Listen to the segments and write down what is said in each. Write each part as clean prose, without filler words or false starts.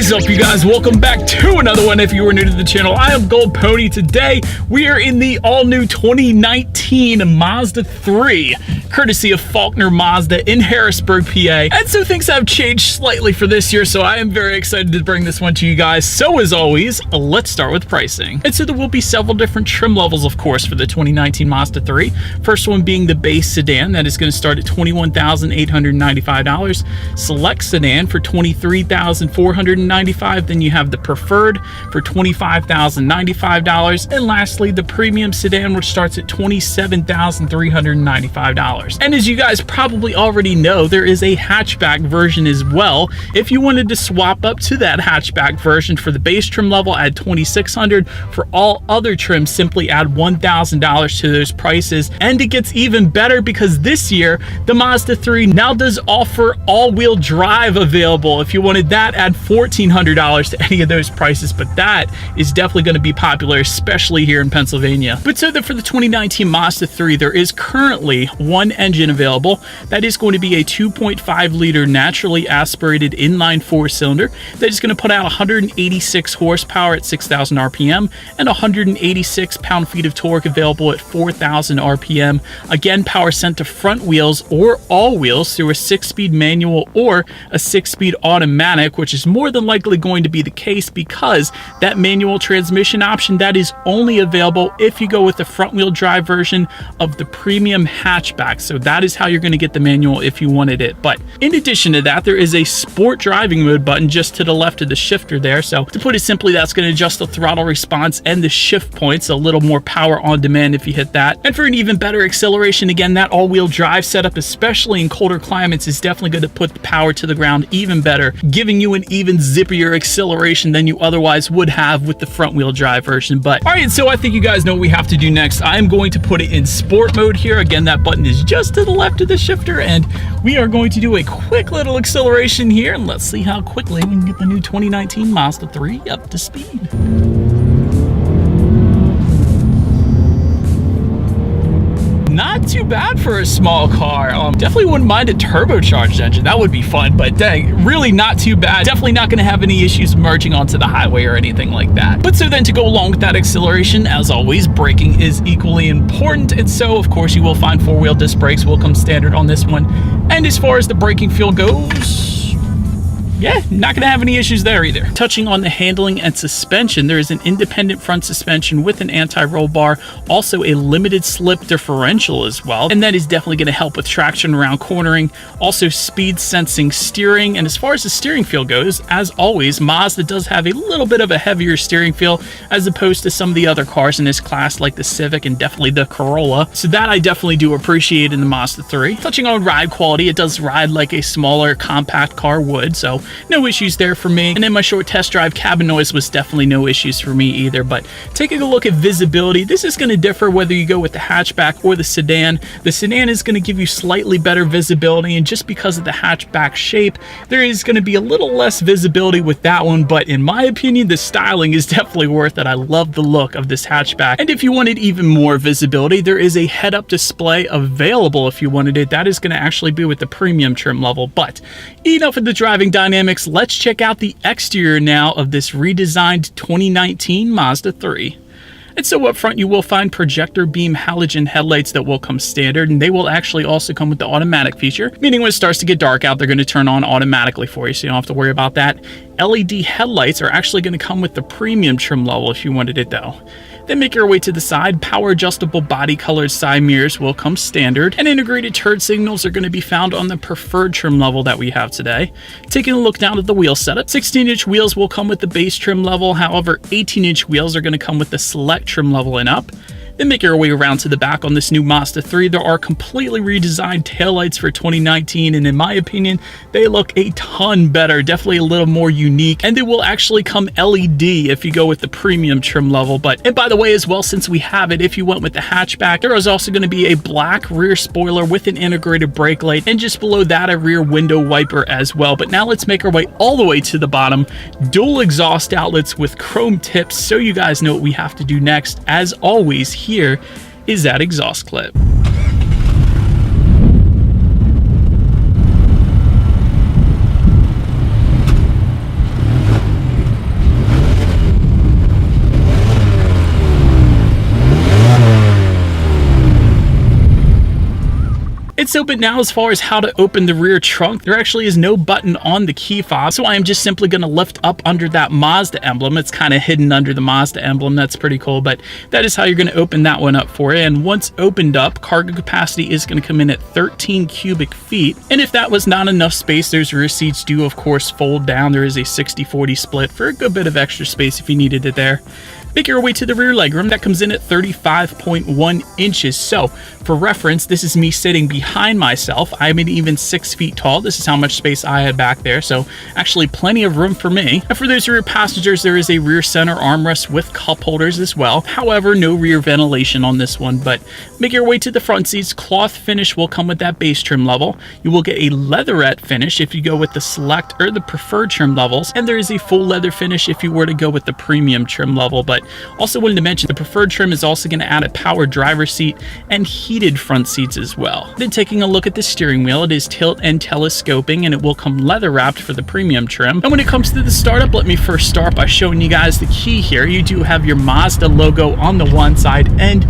is up, you guys? Welcome back to another one. If you are new to the channel, I am Gold Pony. Today we are in the all-new 2019 Mazda 3, courtesy of Faulkner Mazda in Harrisburg, PA. And so things have changed slightly for this year, so I am very excited to bring this one to you guys. So as always, let's start with pricing. And so there will be several different trim levels, of course, for the 2019 Mazda 3. First one being the base sedan, that is going to start at $21,895. Select sedan for $23,495. Then you have the preferred for $25,095. And lastly, the premium sedan, which starts at $27,395. And as you guys probably already know, there is a hatchback version as well. If you wanted to swap up to that hatchback version for the base trim level, add $2,600. For all other trims, simply add $1,000 to those prices. And it gets even better because this year, the Mazda 3 now does offer all-wheel drive available. If you wanted that, add $1,400 to any of those prices, but that is definitely going to be popular, especially here in Pennsylvania. But so that for the 2019 Mazda 3, there is currently one engine available. That is going to be a 2.5 liter naturally aspirated inline four-cylinder that is going to put out 186 horsepower at 6,000 RPM and 186 pound-feet of torque available at 4,000 RPM. Again, power sent to front wheels or all wheels through a 6-speed manual or a 6-speed automatic, which is more than likely going to be the case because that manual transmission option, that is only available if you go with the front-wheel drive version of the premium hatchback. So that is how you're going to get the manual if you wanted it. But in addition to that, there is a sport driving mode button just to the left of the shifter there. So to put it simply, that's going to adjust the throttle response and the shift points, a little more power on demand if you hit that. And for an even better acceleration, again, that all-wheel drive setup, especially in colder climates, is definitely going to put the power to the ground even better, giving you an even zippier acceleration than you otherwise would have with the front-wheel drive version. But all right, so I think you guys know what we have to do next. I am going to put it in sport mode here. Again, that button is just to the left of the shifter, and we are going to do a quick little acceleration here, and let's see how quickly we can get the new 2019 Mazda 3 up to speed. Not too bad for a small car. Definitely wouldn't mind a turbocharged engine. That would be fun, but dang, really not too bad. Definitely not going to have any issues merging onto the highway or anything like that. But so then to go along with that acceleration, as always, braking is equally important. And so, of course, you will find four-wheel disc brakes will come standard on this one. And as far as the braking feel goes, yeah, not going to have any issues there either. Touching on the handling and suspension, there is an independent front suspension with an anti-roll bar, also a limited slip differential as well, and that is definitely going to help with traction around cornering, also speed sensing steering. And as far as the steering feel goes, as always, Mazda does have a little bit of a heavier steering feel as opposed to some of the other cars in this class like the Civic and definitely the Corolla, so that I definitely do appreciate in the Mazda 3. Touching on ride quality, it does ride like a smaller compact car would, so no issues there for me. And in my short test drive, cabin noise was definitely no issues for me either. But taking a look at visibility, this is going to differ whether you go with the hatchback or the sedan. The sedan is going to give you slightly better visibility, and just because of the hatchback shape, there is going to be a little less visibility with that one. But in my opinion, the styling is definitely worth it. I love the look of this hatchback. And if you wanted even more visibility, there is a head-up display available if you wanted it. That is going to actually be with the premium trim level. But enough of the driving dynamics. Let's check out the exterior now of this redesigned 2019 Mazda 3. And so up front, you will find projector beam halogen headlights that will come standard, and they will actually also come with the automatic feature, meaning when it starts to get dark out, they're going to turn on automatically for you, so you don't have to worry about that. LED headlights are actually going to come with the premium trim level if you wanted it though. Then make your way to the side. Power adjustable body colored side mirrors will come standard, and integrated turn signals are going to be found on the preferred trim level that we have today. Taking a look down at the wheel setup, 16-inch wheels will come with the base trim level. However, 18-inch wheels are going to come with the select trim level and up. Then make your way around to the back on this new Mazda 3. There are completely redesigned taillights for 2019, and in my opinion, they look a ton better, definitely a little more unique, and they will actually come LED if you go with the premium trim level. And by the way as well, since we have it, if you went with the hatchback, there is also going to be a black rear spoiler with an integrated brake light, and just below that, a rear window wiper as well. But now let's make our way all the way to the bottom. Dual exhaust outlets with chrome tips, so you guys know what we have to do next. As always, here is that exhaust clip. so, but now as far as how to open the rear trunk, there actually is no button on the key fob, so I am just simply going to lift up under that Mazda emblem. It's kind of hidden under the Mazda emblem. That's pretty cool, but that is how you're going to open that one up for you. And once opened up, cargo capacity is going to come in at 13 cubic feet. And if that was not enough space, those rear seats do of course fold down. There is a 60-40 split for a good bit of extra space if you needed it there. Make your way to the rear legroom. That comes in at 35.1 inches. So for reference, this is me sitting behind myself. I'm an even 6 feet tall. This is how much space I had back there. So actually plenty of room for me. And for those rear passengers, there is a rear center armrest with cup holders as well. However, no rear ventilation on this one, but make your way to the front seats. Cloth finish will come with that base trim level. You will get a leatherette finish if you go with the select or the preferred trim levels. And there is a full leather finish if you were to go with the premium trim level. But also wanted to mention the preferred trim is also going to add a power driver's seat and heated front seats as well. Then taking a look at the steering wheel, it is tilt and telescoping, and it will come leather wrapped for the premium trim. And when it comes to the startup, let me first start by showing you guys the key here. You do have your Mazda logo on the one side, and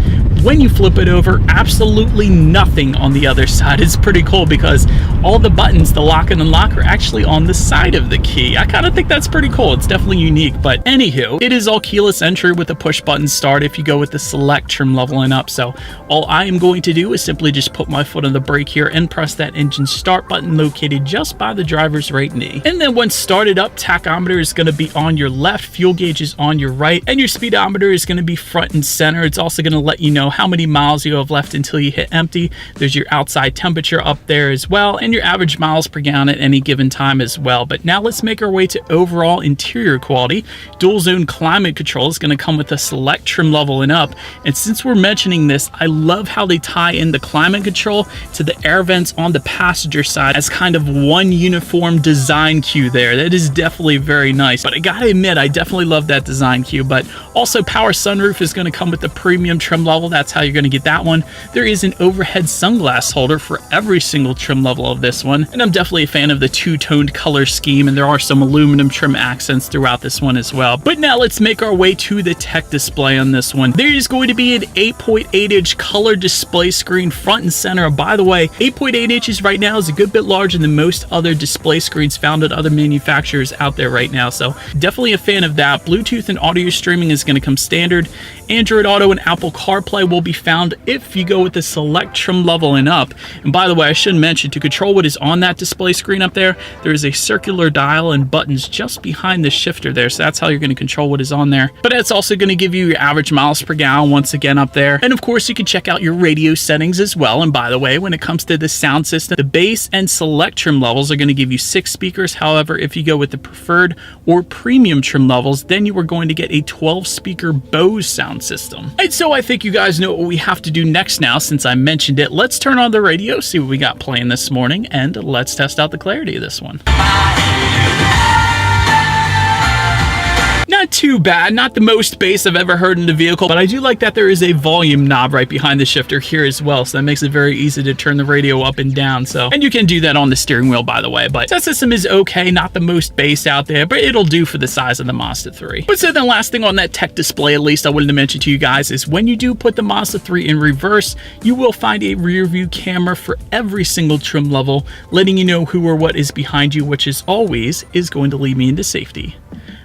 when you flip it over, absolutely nothing on the other side. It's pretty cool because all the buttons, the lock and unlock, are actually on the side of the key. I kind of think that's pretty cool. It's definitely unique, but anywho, it is all keyless entry with a push button start if you go with the select trim level and up. So all I am going to do is simply just put my foot on the brake here and press that engine start button located just by the driver's right knee. And then once started up, tachometer is going to be on your left, fuel gauge is on your right, and your speedometer is going to be front and center. It's also going to let you know how many miles you have left until you hit empty. There's your outside temperature up there as well, and your average miles per gallon at any given time as well. But now let's make our way to overall interior quality. Dual zone climate control is going to come with a select trim level and up. And since we're mentioning this, I love how they tie in the climate control to the air vents on the passenger side as kind of one uniform design cue there. That is definitely very nice. But I gotta admit, I definitely love that design cue. But also power sunroof is going to come with the premium trim level. That's how you're going to get that one. There is an overhead sunglass holder for every single trim level of this one. And I'm definitely a fan of the two-toned color scheme, and there are some aluminum trim accents throughout this one as well. But now let's make our way to the tech display on this one. There is going to be an 8.8-inch color display screen front and center. By the way, 8.8 inches right now is a good bit larger than most other display screens found at other manufacturers out there right now. So definitely a fan of that. Bluetooth and audio streaming is going to come standard. Android Auto and Apple CarPlay will be found if you go with the select trim level and up. And by the way, I should mention, to control what is on that display screen up there, there is a circular dial and buttons just behind the shifter there. So that's how you're going to control what is on there. But it's also going to give you your average miles per gallon once again up there. And of course, you can check out your radio settings as well. And by the way, when it comes to the sound system, the bass and select trim levels are going to give you 6 speakers. However, if you go with the preferred or premium trim levels, then you are going to get a 12-speaker Bose sound system. And so I think you guys know what we have to do next now. Since I mentioned it, let's turn on the radio, see what we got playing this morning, and let's test out the clarity of this one. Not too bad, not the most bass I've ever heard in the vehicle, but I do like that there is a volume knob right behind the shifter here as well, so that makes it very easy to turn the radio up and down. So, and you can do that on the steering wheel, by the way. But that system is okay, not the most bass out there, but it'll do for the size of the Mazda 3. But so the last thing on that tech display, at least I wanted to mention to you guys, is when you do put the Mazda 3 in reverse, you will find a rear view camera for every single trim level, letting you know who or what is behind you, which is always going to lead me into safety.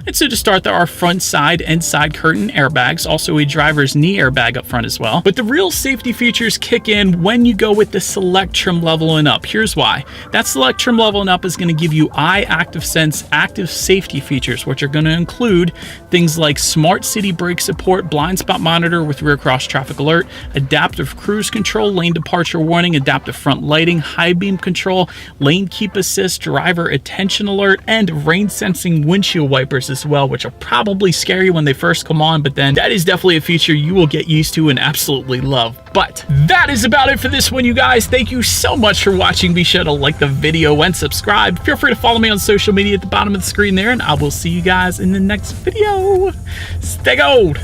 And so to start, there are front, side, and side curtain airbags, also a driver's knee airbag up front as well. But the real safety features kick in when you go with the select trim level and up. Here's why. That select trim level and up is going to give you Eye Active Sense active safety features, which are going to include things like smart city brake support, blind spot monitor with rear cross traffic alert, adaptive cruise control, lane departure warning, adaptive front lighting, high beam control, lane keep assist, driver attention alert, and rain sensing windshield wipers as well, which will probably scare you when they first come on, but then that is definitely a feature you will get used to and absolutely love. But that is about it for this one, you guys. Thank you so much for watching. Be sure to like the video and subscribe. Feel free to follow me on social media at the bottom of the screen there, and I will see you guys in the next video. Stay gold.